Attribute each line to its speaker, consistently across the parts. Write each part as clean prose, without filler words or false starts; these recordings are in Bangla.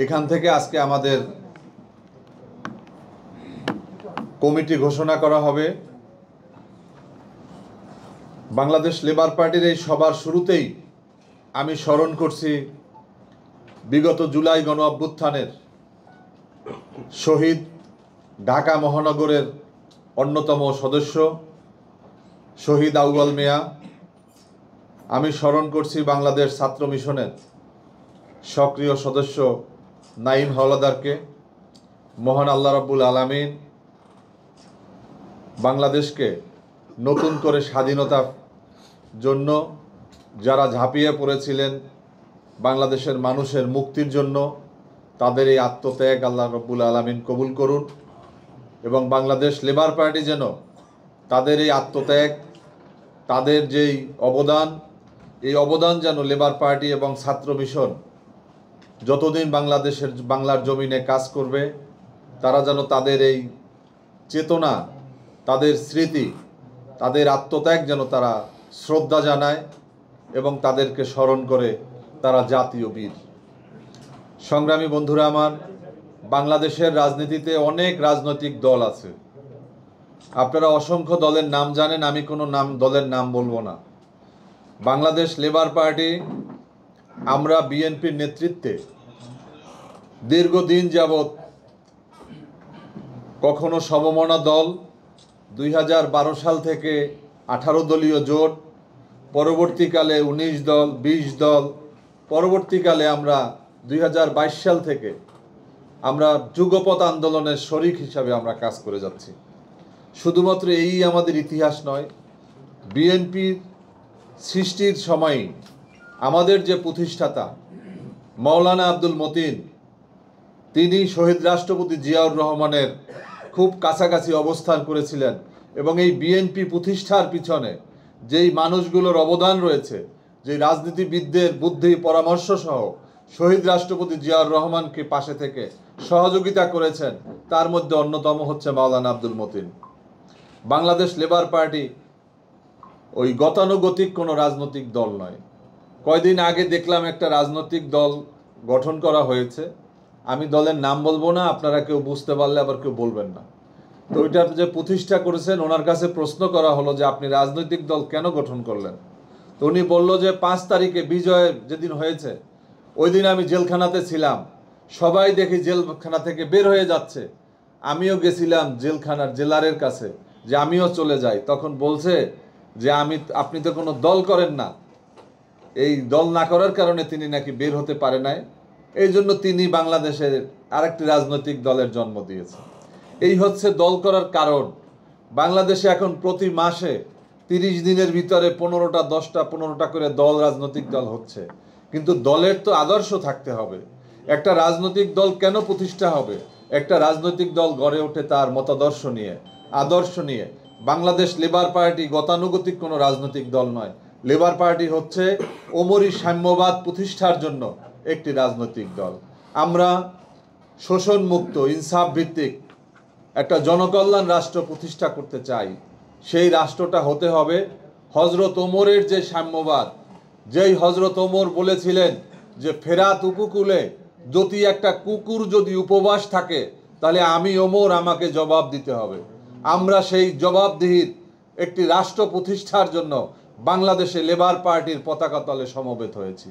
Speaker 1: এখান থেকে আজকে আমাদের কমিটি ঘোষণা করা হবে। বাংলাদেশ লেবার পার্টির এই সবার শুরুতেই আমি স্মরণ করছি বিগত জুলাই গণ অভ্যুত্থানের শহীদ ঢাকা মহানগরের অন্যতম সদস্য শহীদ আউয়াল মিয়া। আমি স্মরণ করছি বাংলাদেশ ছাত্র মিশনের সক্রিয় সদস্য নাঈম হাওলাদারকে। মহান আল্লাহ রাব্বুল আলামিন বাংলাদেশকে নতুন করে স্বাধীনতার জন্য যারা ঝাঁপিয়ে পড়েছিলেন বাংলাদেশের মানুষের মুক্তির জন্য, তাদের এই আত্মত্যাগ আল্লাহ রাব্বুল আলামিন কবুল করুন এবং বাংলাদেশ লেবার পার্টি যেন তাদের এই আত্মত্যাগ, তাদের যেই এই অবদান যেন লেবার পার্টি এবং ছাত্র মিশন যতদিন বাংলার জমিনে কাজ করবে, তারা যেন তাদের এই চেতনা, তাদের স্মৃতি, তাদের আত্মত্যাগ যেন তারা শ্রদ্ধা জানায় এবং তাদেরকে স্মরণ করে তারা জাতীয় বীর। সংগ্রামী বন্ধুরা আমার, বাংলাদেশের রাজনীতিতে অনেক রাজনৈতিক দল আছে। আপনারা অসংখ্য দলের নাম জানেন, আমি কোনো দলের নাম বলবো না। বাংলাদেশ লেবার পার্টি, আমরা বিএনপির নেতৃত্বে দীর্ঘদিন যাবৎ কখনো সমমনা দল, 2012 সাল থেকে 18 দলীয় জোট, পরবর্তীকালে 19 দল, 20 দল, পরবর্তীকালে আমরা 2022 সাল থেকে আমরা যুগপৎ আন্দোলনের শরিক হিসাবে আমরা কাজ করে যাচ্ছি। শুধুমাত্র এই আমাদের ইতিহাস নয়, বিএনপির সৃষ্টির সময়ই আমাদের যে প্রতিষ্ঠাতা মাওলানা আব্দুল মতিন, তিনি শহীদ রাষ্ট্রপতি জিয়াউর রহমানের খুব কাছাকাছি অবস্থান করেছিলেন এবং এই বিএনপি প্রতিষ্ঠার পিছনে যেই মানুষগুলোর অবদান রয়েছে, যে রাজনীতিবিদদের বুদ্ধি পরামর্শ সহ শহীদ রাষ্ট্রপতি জিয়াউর রহমানকে পাশে থেকে সহযোগিতা করেছেন, তার মধ্যে অন্যতম হচ্ছে মাওলানা আব্দুল মতিন। বাংলাদেশ লেবার পার্টি ওই গতানুগতিক কোনো রাজনৈতিক দল নয়। কয়দিন আগে দেখলাম একটা রাজনৈতিক দল গঠন করা হয়েছে, আমি দলের নাম বলবো না, আপনারা কেউ বুঝতে পারলে আবার কেউ বলবেন না। তো ওইটা যে প্রতিষ্ঠা করেছেন, ওনার কাছে প্রশ্ন করা হলো যে আপনি রাজনৈতিক দল কেন গঠন করলেন? তো উনি বলল যে 5 তারিখে বিজয় যেদিন হয়েছে ওই দিন আমি জেলখানাতে ছিলাম, সবাই দেখি জেলখানা থেকে বের হয়ে যাচ্ছে, আমিও গেছিলাম জেলারের কাছে যে আমিও চলে যাই। তখন বলছে যে আপনি তো কোনো দল করেন না, এই দল না করার কারণে তিনি নাকি বের হতে পারে নাই, এই জন্য তিনি বাংলাদেশের আরেকটি রাজনৈতিক দলের জন্ম দিয়েছে। এই হচ্ছে দল করার কারণ। বাংলাদেশে এখন প্রতি মাসে 30 দিনের ভিতরে 15টা করে দল, রাজনৈতিক দল হচ্ছে। কিন্তু দলের তো আদর্শ থাকতে হবে। একটা রাজনৈতিক দল কেন প্রতিষ্ঠা হবে? একটা রাজনৈতিক দল গড়ে ওঠে তার মতাদর্শ নিয়ে, আদর্শ নিয়ে। বাংলাদেশ লেবার পার্টি গতানুগতিক কোনো রাজনৈতিক দল নয়। লেবার পার্টি হচ্ছে ওমরি সাম্যবাদ প্রতিষ্ঠার জন্য একটি রাজনৈতিক দল। আমরা শোষণ মুক্ত, ইনসাফ ভিত্তিক একটা জনকল্যাণ রাষ্ট্র প্রতিষ্ঠা করতে চাই। সেই রাষ্ট্রটা হতে হবে হযরত ওমরের যে সাম্যবাদ, যেই হযরত ওমর বলেছিলেন যে ফেরাত উপকূলে যদি একটা কুকুর যদি উপবাস থাকে তাহলে আমি ওমর, আমাকে জবাব দিতে হবে। আমরা সেই জবাবদিহির একটি রাষ্ট্র প্রতিষ্ঠার জন্য বাংলাদেশে লেবার পার্টির পতাকা তলে সমবেত হয়েছি।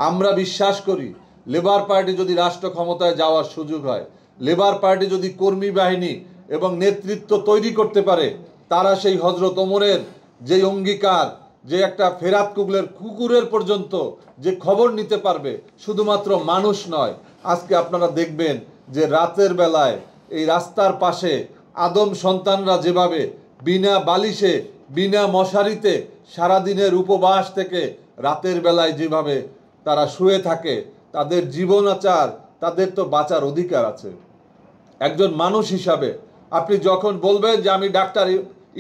Speaker 1: আমরা বিশ্বাস করি লেবার পার্টি যদি রাষ্ট্র ক্ষমতায় যাওয়ার সুযোগ হয়, লেবার পার্টি যদি কর্মী বাহিনী এবং নেতৃত্ব তৈরি করতে পারে, তারা সেই হযরত ওমরের যে অঙ্গীকার, যে একটা ফেরাত কুকুরের পর্যন্ত যে খবর নিতে পারবে, শুধুমাত্র মানুষ নয়। আজকে আপনারা দেখবেন যে রাতের বেলায় এই রাস্তার পাশে আদম সন্তানরা যেভাবে বিনা বালিশে, বিনা মশারিতে সারাদিনের উপবাস থেকে রাতের বেলায় যেভাবে তারা শুয়ে থাকে, তাদের জীবনাচার, তাদের তো বাঁচার অধিকার আছে। একজন মানুষ হিসাবে আপনি যখন বলবেন যে আমি ডাক্তার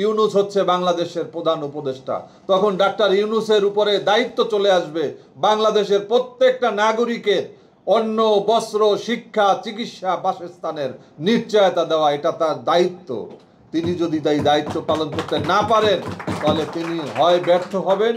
Speaker 1: ইউনূস হচ্ছে বাংলাদেশের প্রধান উপদেষ্টা, তখন ডাক্তার ইউনূসের উপরে দায়িত্ব চলে আসবে বাংলাদেশের প্রত্যেকটা নাগরিকের অন্ন, বস্ত্র, শিক্ষা, চিকিৎসা, বাসস্থানের নিশ্চয়তা দেওয়া। এটা তার দায়িত্ব। তিনি যদি তাই দায়িত্ব পালন করতে না পারেন, তাহলে তিনি হয় ব্যর্থ হবেন,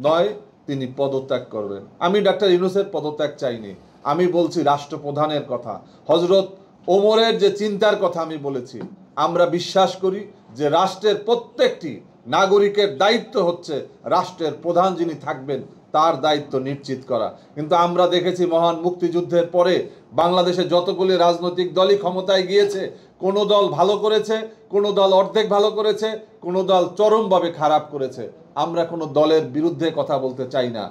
Speaker 1: নয় তিনি পদত্যাগ করবেন। আমি ডাক্তার ইউনূসের পদত্যাগ চাইনি, আমি বলছি রাষ্ট্রপ্রধানের কথা, হজরত ওমরের যে চিন্তার কথা আমি বলেছি। আমরা বিশ্বাস করি যে রাষ্ট্রের প্রত্যেকটি নাগরিকের দায়িত্ব হচ্ছে রাষ্ট্রের প্রধান যিনি থাকবেন তার দায়িত্ব নিশ্চিত করা। কিন্তু আমরা দেখেছি মহান মুক্তিযুদ্ধের পরে বাংলাদেশে যতগুলি রাজনৈতিক দলই ক্ষমতায় গিয়েছে, কোনো দল ভালো করেছে, কোনো দল অর্ধেক ভালো করেছে, কোনো দল চরমভাবে খারাপ করেছে। আমরা কোনো দলের বিরুদ্ধে কথা বলতে চাই না।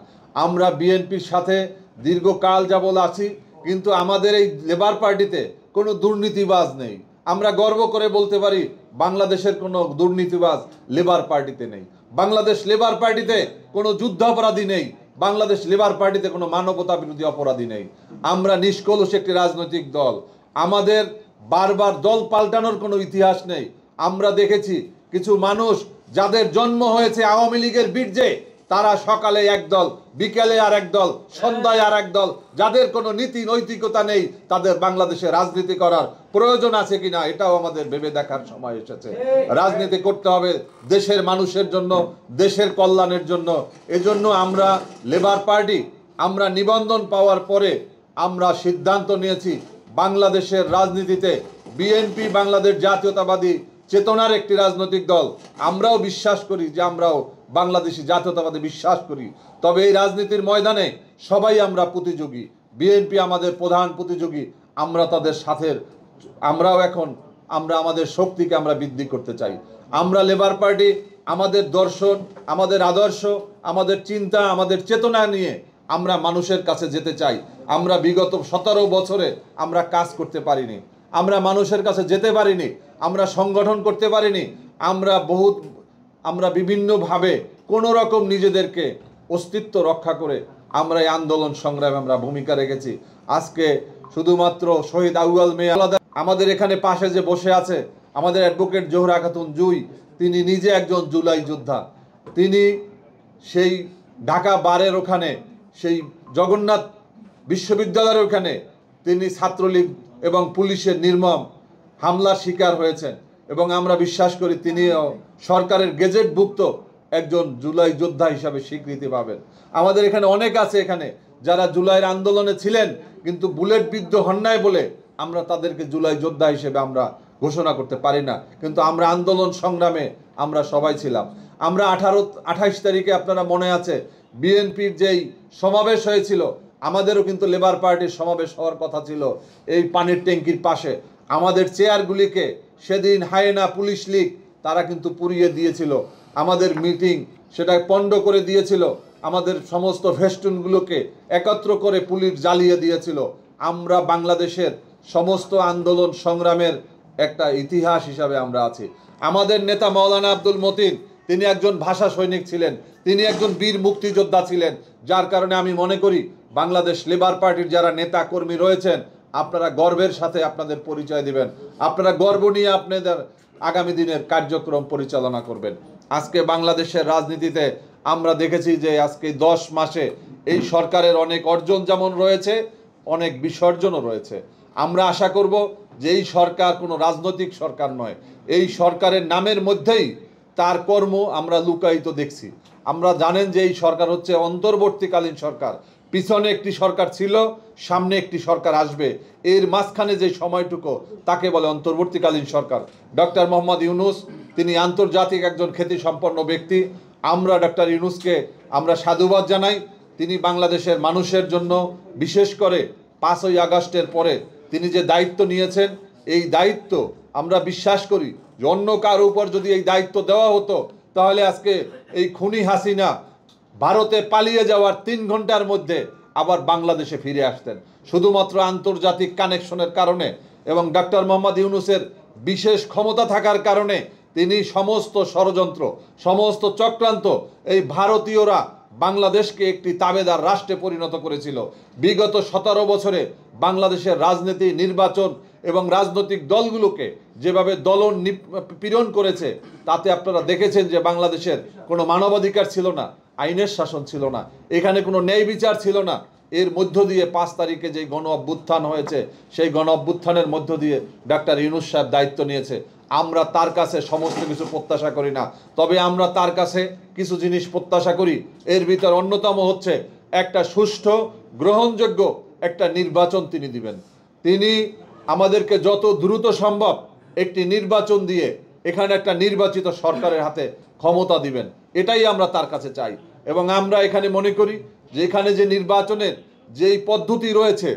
Speaker 1: আমরা বিএনপির সাথে দীর্ঘকাল যাবৎ আছি, কিন্তু আমাদের এই লেবার পার্টিতে কোনো দুর্নীতিবাজ নেই। আমরা গর্ব করে বলতে পারি বাংলাদেশের কোনো দুর্নীতিবাজ লেবার পার্টিতে নেই। বাংলাদেশ লেবার পার্টিতে কোনো যুদ্ধাপরাধী নেই। বাংলাদেশ লেবার পার্টিতে কোনো মানবতা বিরোধী অপরাধী নেই। আমরা নিষ্কলুষ একটি রাজনৈতিক দল। আমাদের বারবার দল পাল্টানোর কোনো ইতিহাস নেই। আমরা দেখেছি কিছু মানুষ যাদের জন্ম হয়েছে আওয়ামী লীগের বীর্যে, তারা সকালে একদল, বিকেলে আর একদল, সন্ধ্যায় আর একদল, যাদের কোনো নীতি নৈতিকতা নেই, তাদের বাংলাদেশে রাজনীতি করার প্রয়োজন আছে কিনা এটাও আমাদের ভেবে দেখার সময় এসেছে। রাজনীতি করতে হবে দেশের মানুষের জন্য, দেশের কল্যাণের জন্য। এজন্য আমরা লেবার পার্টি আমরা নিবন্ধন পাওয়ার পরে আমরা সিদ্ধান্ত নিয়েছি বাংলাদেশের রাজনীতিতে বিএনপি বাংলাদেশ জাতীয়তাবাদী চেতনার একটি রাজনৈতিক দল। আমরাও বিশ্বাস করি যে আমরাও বাংলাদেশি জাতীয়তাবাদে বিশ্বাস করি। তবে এই রাজনীতির ময়দানে সবাই আমরা প্রতিযোগী। বিএনপি আমাদের প্রধান প্রতিযোগী। আমরা তাদের সাথে আমরা আমাদের শক্তিকে আমরা বৃদ্ধি করতে চাই। আমরা লেবার পার্টি আমাদের দর্শন, আমাদের আদর্শ, আমাদের চিন্তা, আমাদের চেতনা নিয়ে আমরা মানুষের কাছে যেতে চাই। আমরা বিগত 17 বছরে আমরা কাজ করতে পারিনি, আমরা মানুষের কাছে যেতে পারিনি, আমরা সংগঠন করতে পারিনি, আমরা বিভিন্নভাবে কোনো রকম নিজেদেরকে অস্তিত্ব রক্ষা করে আমরা এই আন্দোলন সংগ্রামে আমরা ভূমিকা রেখেছি। আজকে শুধুমাত্র শহীদ আউয়াল মেয়ে আলাদা, আমাদের এখানে পাশে যে বসে আছে আমাদের অ্যাডভোকেট জোহরা খাতুন জুই, তিনি নিজে একজন জুলাই যোদ্ধা। তিনি সেই ঢাকা বারের ওখানে, সেই জগন্নাথ বিশ্ববিদ্যালয়ের ওখানে তিনি ছাত্রলীগ এবং পুলিশের নির্মম হামলার শিকার হয়েছেন, এবং আমরা বিশ্বাস করি তিনিও সরকারের গেজেটভুক্ত একজন জুলাই যোদ্ধা হিসাবে স্বীকৃতি পাবেন। আমাদের এখানে অনেক আছে এখানে যারা জুলাইয়ের আন্দোলনে ছিলেন, কিন্তু বুলেট বিদ্ধ হন নাই বলে আমরা তাদেরকে জুলাই যোদ্ধা হিসেবে আমরা ঘোষণা করতে পারি না। কিন্তু আমরা আন্দোলন সংগ্রামে আমরা সবাই ছিলাম। আমরা 28 তারিখে আপনারা মনে আছে বিএনপির যেই সমাবেশ হয়েছিল, আমাদেরও কিন্তু লেবার পার্টির সমাবেশ হওয়ার কথা ছিল এই পানির ট্যাঙ্কির পাশে। আমাদের চেয়ারগুলিকে সেদিন হায়েনা পুলিশ লীগ তারা কিন্তু পুড়িয়ে দিয়েছিল। আমাদের মিটিং সেটা পণ্ড করে দিয়েছিল। আমাদের সমস্ত ফেস্টুনগুলোকে একত্র করে পুলিশ জ্বালিয়ে দিয়েছিল। আমরা বাংলাদেশের সমস্ত আন্দোলন সংগ্রামের একটা ইতিহাস হিসাবে আমরা আছি। আমাদের নেতা মাওলানা আব্দুল মতিন, তিনি একজন ভাষা সৈনিক ছিলেন, তিনি একজন বীর মুক্তিযোদ্ধা ছিলেন, যার কারণে আমি মনে করি বাংলাদেশ লেবার পার্টির যারা নেতা কর্মী রয়েছেন আপনারা গর্বের সাথে আপনাদের পরিচয় দিবেন, আপনারা গর্ব নিয়ে আপনাদের আগামী দিনের কার্যক্রম পরিচালনা করবেন। আজকে বাংলাদেশের রাজনীতিতে আমরা দেখেছি যে আজকে 10 মাসে এই সরকারের অনেক অর্জন যেমন রয়েছে, অনেক বিসর্জনও রয়েছে। আমরা আশা করব যে এই সরকার কোনো রাজনৈতিক সরকার নয়, এই সরকারের নামের মধ্যেই তার কর্ম আমরা লুকায়িত দেখছি। আমরা জানেন যে এই সরকার হচ্ছে অন্তর্বর্তীকালীন সরকার। পিছনে একটি সরকার ছিল, সামনে একটি সরকার আসবে, এর মাঝখানে যে সময়টুকু তাকে বলে অন্তর্বর্তীকালীন সরকার। ডক্টর মোহাম্মদ ইউনূস তিনি আন্তর্জাতিক একজন খ্যাতিসম্পন্ন ব্যক্তি। আমরা ডক্টর ইউনূসকে আমরা সাধুবাদ জানাই। তিনি বাংলাদেশের মানুষের জন্য বিশেষ করে 5ই আগস্টের পরে তিনি যে দায়িত্ব নিয়েছেন, এই দায়িত্ব আমরা বিশ্বাস করি যে অন্য কারো উপর যদি এই দায়িত্ব দেওয়া হতো তাহলে আজকে এই খুনি হাসিনা ভারতে পালিয়ে যাওয়ার 3 ঘন্টার মধ্যে আবার বাংলাদেশে ফিরে আসতেন। শুধুমাত্র আন্তর্জাতিক কানেকশনের কারণে এবং ডক্টর মোহাম্মদ ইউনূসের বিশেষ ক্ষমতা থাকার কারণে তিনি সমস্ত ষড়যন্ত্র, সমস্ত চক্রান্ত এই ভারতীয়রা বাংলাদেশকে একটি তাবেদার রাষ্ট্রে পরিণত করেছিল। বিগত 17 বছরে বাংলাদেশের রাজনীতি, নির্বাচন এবং রাজনৈতিক দলগুলোকে যেভাবে দলন পীড়ন করেছে, তাতে আপনারা দেখেছেন যে বাংলাদেশের কোনো মানবাধিকার ছিল না, আইনের শাসন ছিল না, এখানে কোনো ন্যায় বিচার ছিল না। এর মধ্য দিয়ে 5 তারিখে যে গণ অভ্যুত্থান হয়েছে, সেই গণ অভ্যুত্থানের মধ্য দিয়ে ডক্টর ইউনূস সাহেব দায়িত্ব নিয়েছে। আমরা তার কাছে সমস্ত কিছু প্রত্যাশা করি না, তবে আমরা তার কাছে কিছু জিনিস প্রত্যাশা করি। এর ভিতর অন্যতম হচ্ছে একটা সুষ্ঠু, গ্রহণযোগ্য একটা নির্বাচন তিনি দিবেন। তিনি আমাদেরকে যত দ্রুত সম্ভব একটি নির্বাচন দিয়ে এখানে একটা নির্বাচিত সরকারের হাতে ক্ষমতা দিবেন, এটাই আমরা তার কাছে চাই। এবং আমরা এখানে মনে করি যে এখানে যে নির্বাচনের যেই পদ্ধতি রয়েছে,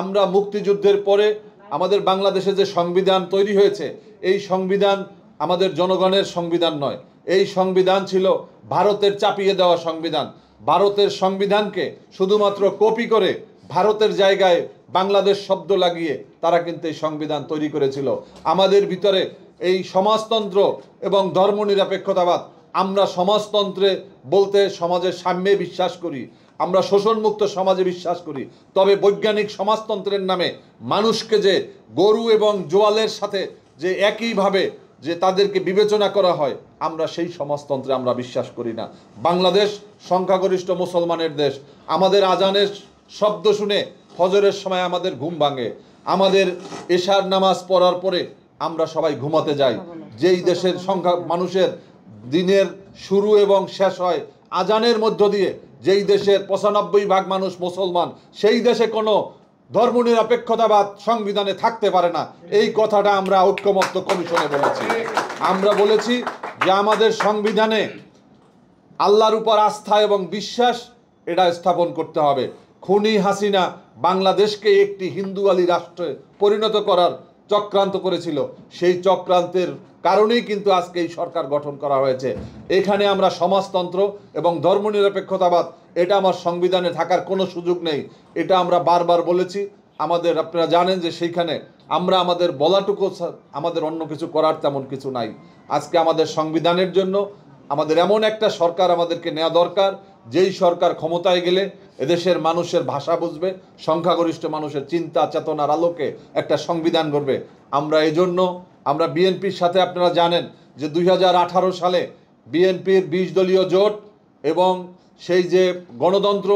Speaker 1: আমরা মুক্তিযুদ্ধের পরে আমাদের বাংলাদেশে যে সংবিধান তৈরি হয়েছে, এই সংবিধান আমাদের জনগণের সংবিধান নয়, এই সংবিধান ছিল ভারতের চাপিয়ে দেওয়া সংবিধান। ভারতের সংবিধানকে শুধুমাত্র কপি করে ভারতের জায়গায় বাংলাদেশ শব্দ লাগিয়ে তারা কিন্তু এই সংবিধান তৈরি করেছিল। আমাদের ভিতরে এই সমাজতন্ত্র এবং ধর্মনিরপেক্ষতাবাদ, আমরা সমাজতন্ত্রে বলতে সমাজের সাম্যে বিশ্বাস করি, আমরা শোষণমুক্ত সমাজে বিশ্বাস করি। তবে বৈজ্ঞানিক সমাজতন্ত্রের নামে মানুষকে যে গরু এবং জোয়ালের সাথে যে একইভাবে যে তাদেরকে বিবেচনা করা হয়, আমরা সেই সমাজতন্ত্রে আমরা বিশ্বাস করি না। বাংলাদেশ সংখ্যাগরিষ্ঠ মুসলমানের দেশ। আমাদের আজানের শব্দ শুনে ফজরের সময় আমাদের ঘুম ভাঙে, আমাদের এশার নামাজ পড়ার পরে আমরা সবাই ঘুমাতে যাই। যেই দেশের সংখ্যা মানুষের দিনের শুরু এবং শেষ হয় আজানের মধ্য দিয়ে, যেই দেশের ৯৫% মানুষ মুসলমান, সেই দেশে কোনো ধর্মনিরপেক্ষতাবাদ সংবিধানে থাকতে পারে না। এই কথাটা আমরা ঐক্যমত্য কমিশনে বলেছি। আমরা বলেছি যে আমাদের সংবিধানে আল্লাহর উপর আস্থা এবং বিশ্বাস এটা স্থাপন করতে হবে। খুনি হাসিনা বাংলাদেশকে একটি হিন্দুয়ালি রাষ্ট্রে পরিণত করার চক্রান্ত করেছিল, সেই চক্রান্তের কারণেই কিন্তু আজকে এই সরকার গঠন করা হয়েছে। এখানে আমরা সমাজতন্ত্র এবং ধর্মনিরপেক্ষতাবাদ এটা আমার সংবিধানে থাকার কোনো সুযোগ নেই, এটা আমরা বারবার বলেছি। আমাদের আপনারা জানেন যে সেইখানে আমরা আমাদের বলাটুকু, আমাদের অন্য কিছু করার তেমন কিছু নাই। আজকে আমাদের সংবিধানের জন্য আমাদের এমন একটা সরকার আমাদেরকে নেওয়া দরকার, যেই সরকার ক্ষমতায় গেলে এদেশের মানুষের ভাষা বুঝবে, সংখ্যাগরিষ্ঠ মানুষের চিন্তা চেতনার আলোকে একটা সংবিধান গড়বে। আমরা এই জন্য আমরা বিএনপির সাথে, আপনারা জানেন যে ২০১৮ সালে বিএনপির ২০ দলীয় জোট এবং সেই যে গণতন্ত্র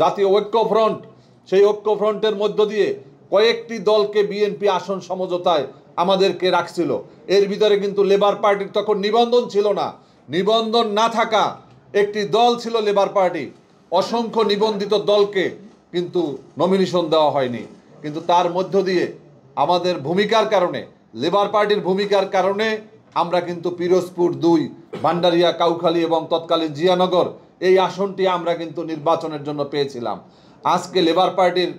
Speaker 1: জাতীয় ঐক্য ফ্রন্ট, সেই ঐক্য ফ্রন্টের মধ্য দিয়ে কয়েকটি দলকে বিএনপি আসন সমঝোতায় আমাদেরকে রাখছিল। এর ভিতরে কিন্তু লেবার পার্টির তখন নিবন্ধন ছিল না। নিবন্ধন না থাকা একটি দল ছিল লেবার পার্টি। অসংখ্য নিবন্ধিত দলকে কিন্তু নমিনেশন দেওয়া হয়নি। কিন্তু তার মধ্য দিয়ে আমাদের ভূমিকার কারণে, লেবার পার্টির ভূমিকার কারণে আমরা কিন্তু পিরোজপুর ২, ভান্ডারিয়া, কাউখালী এবং তৎকালীন জিয়ানগর এই আসনটি আমরা কিন্তু নির্বাচনের জন্য পেয়েছিলাম। আজকে লেবার পার্টির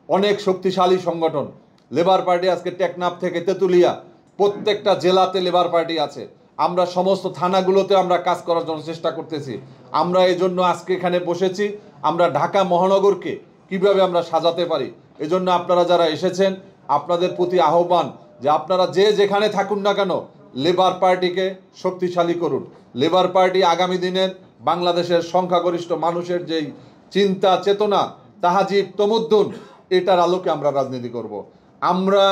Speaker 1: অনেক শক্তিশালী সংগঠন, লেবার পার্টি আজকে টেকনাফ থেকে তেঁতুলিয়া প্রত্যেকটা জেলাতে লেবার পার্টি আছে। আমরা সমস্ত থানাগুলোতে আমরা কাজ করার জন্য চেষ্টা করতেছি। আমরা এই জন্য আজকে এখানে বসেছি, আমরা ঢাকা মহানগরকে কিভাবে আমরা সাজাতে পারি। এজন্য আপনারা যারা এসেছেন, আপনাদের প্রতি আহ্বান যে আপনারা যে যেখানে থাকুন না কেন, লেবার পার্টিকে শক্তিশালী করুন। লেবার পার্টি আগামী দিনের বাংলাদেশের সংখ্যাগরিষ্ঠ মানুষের যেই চিন্তা চেতনা, তাহাজিব তমুদ্দুন, এটার আলোকে আমরা রাজনীতি করব। আমরা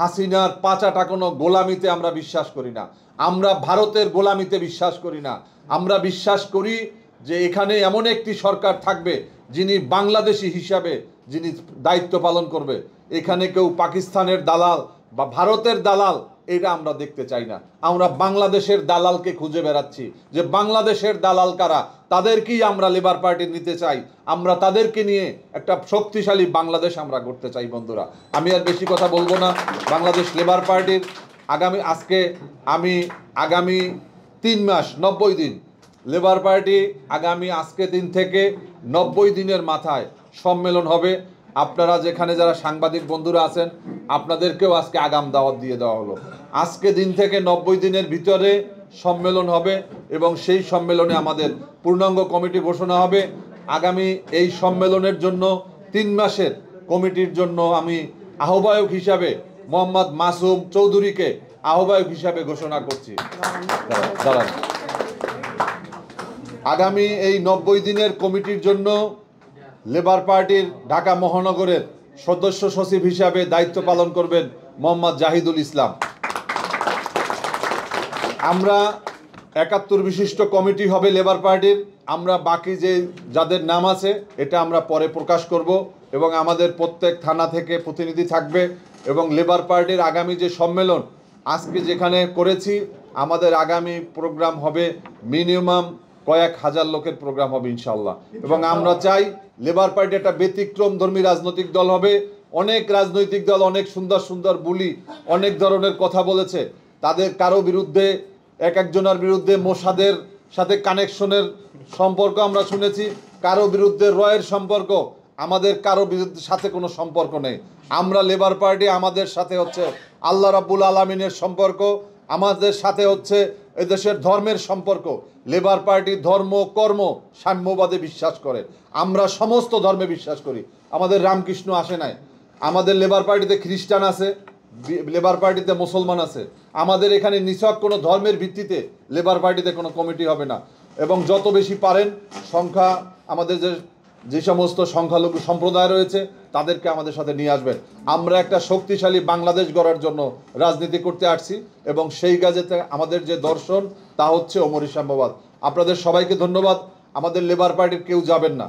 Speaker 1: হাসিনার পাচাটা কোনো গোলামিতে আমরা বিশ্বাস করি না, আমরা ভারতের গোলামিতে বিশ্বাস করি না। আমরা বিশ্বাস করি যে এখানে এমন একটি সরকার থাকবে যিনি বাংলাদেশি হিসাবে যিনি দায়িত্ব পালন করবে। এখানে কেউ পাকিস্তানের দালাল বা ভারতের দালাল এটা আমরা দেখতে চাই না। আমরা বাংলাদেশের দালালকে খুঁজে বেড়াচ্ছি, যে বাংলাদেশের দালাল কারা, তাদেরকেই আমরা লেবার পার্টি নিতে চাই। আমরা তাদেরকে নিয়ে একটা শক্তিশালী বাংলাদেশ আমরা গড়তে চাই। বন্ধুরা, আমি আর বেশি কথা বলবো না। বাংলাদেশ লেবার পার্টির আগামী ৩ মাস ৯০ দিন লেবার পার্টি আজকে দিন থেকে ৯০ দিনের মাথায় সম্মেলন হবে। আপনারা যেখানে যারা সাংবাদিক বন্ধুরা আছেন, আপনাদেরকেও আজকে আগাম দাওয়াত দিয়ে দেওয়া হলো। আজকে দিন থেকে ৯০ দিনের ভিতরে সম্মেলন হবে এবং সেই সম্মেলনে আমাদের পূর্ণাঙ্গ কমিটি ঘোষণা হবে। আগামী এই সম্মেলনের জন্য ৩ মাসের কমিটির জন্য আমি আহ্বায়ক হিসাবে মোহাম্মদ মাসুম চৌধুরীকে আহ্বায়ক হিসাবে ঘোষণা করছি। আগামী এই ৯০ দিনের কমিটির জন্য লেবার পার্টির ঢাকা মহানগরের সদস্য সচিব হিসাবে দায়িত্ব পালন করবেন মোহাম্মদ জাহিদুল ইসলাম। আমরা ৭১ বিশিষ্ট কমিটি হবে লেবার পার্টির। আমরা বাকি যাদের নাম আছে এটা আমরা পরে প্রকাশ করব এবং আমাদের প্রত্যেক থানা থেকে প্রতিনিধি থাকবে। এবং লেবার পার্টির আগামী যে সম্মেলন আজকে যেখানে করেছি, আমাদের আগামী প্রোগ্রাম হবে মিনিমাম কয়েক হাজার লোকের প্রোগ্রাম হবে ইনশাআল্লাহ। এবং আমরা চাই লেবার পার্টি একটা ব্যতিক্রমধর্মী রাজনৈতিক দল হবে। অনেক রাজনৈতিক দল অনেক সুন্দর সুন্দর বুলি অনেক ধরনের কথা বলেছে, তাদের কারো বিরুদ্ধে এক একজনের বিরুদ্ধে মোসাদের সাথে কানেকশনের সম্পর্ক আমরা শুনেছি, কারো বিরুদ্ধে রয়ের সম্পর্ক, আমাদের কারো বিরুদ্ধে সাথে কোনো সম্পর্ক নেই। আমরা লেবার পার্টি, আমাদের সাথে হচ্ছে আল্লাহ রাব্বুল আলামিনের সম্পর্ক, আমাদের সাথে হচ্ছে এদেশের ধর্মের সম্পর্ক। লেবার পার্টি ধর্ম কর্ম সাম্যবাদে বিশ্বাস করে, আমরা সমস্ত ধর্মে বিশ্বাস করি। আমাদের রামকৃষ্ণ আসে নাই, আমাদের লেবার পার্টিতে খ্রিস্টান আছে, লেবার পার্টিতে মুসলমান আছে। আমাদের এখানে নিছক কোনো ধর্মের ভিত্তিতে লেবার পার্টিতে কোনো কমিটি হবে না। এবং যত বেশি পারেন সংখ্যা, আমাদের যে সমস্ত সংখ্যালঘু সম্প্রদায় রয়েছে তাদেরকে আমাদের সাথে নিয়ে আসবেন। আমরা একটা শক্তিশালী বাংলাদেশ গড়ার জন্য রাজনীতি করতে আসছি এবং সেই কাজে আমাদের যে দর্শন তা হচ্ছে ওমরি সাম্যবাদ। আপনাদের সবাইকে ধন্যবাদ। আমাদের লেবার পার্টির কেউ যাবেন না,